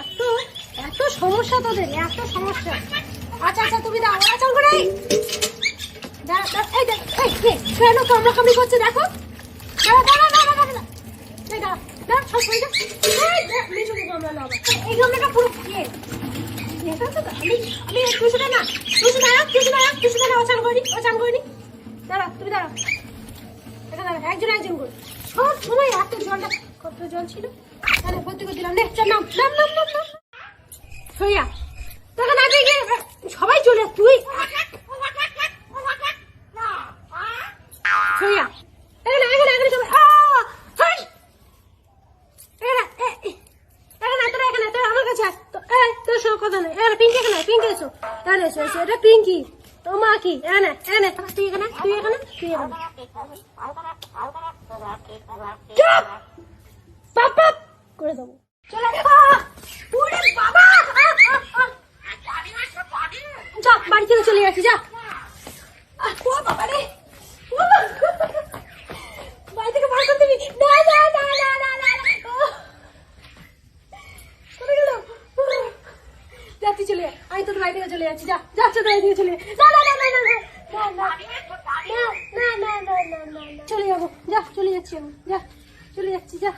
এত এত সমস্যা তোদের, এত সমস্যা। আচ্ছা আচ্ছা তুমি দাও, আচ্ছা করে কেন কামড়াকামড়ি করছে দেখো। এই গামলাটা পুরো আমি টুসুটা না, টুসু দাঁড়া অচান করিনি। দাঁড়া তুমি দাঁড়া, একজন একজন করে সব সময় এত জলটা, কত জল ছিল তাহলে ভর্তি করে দিলাম। নাম সইয়া তোকে না দিয়ে সবাই চলে তুই সইয়া এখানে সবাই আমার কাছে তোর সঙ্গে কথা নেই। পিঙ্কি এখানে, পিঙ্কি এসো, এসো এটা পিঙ্কি তো মা কি এনে তুই এখানে করে দেবো। চলে বাবা যা বাড়ি থেকে চলে যাচ্ছি, যা বাবা রে বাড়ি থেকে বার করে দিবি। যাচ্ছি চলে যা, আমি তোর বাড়ি থেকে চলে যাচ্ছি, যাচ্ছে তোর বাড়ি থেকে চলে চলে যাবো, যা চলে যাচ্ছি আমি, যা চলে যাচ্ছি, যা।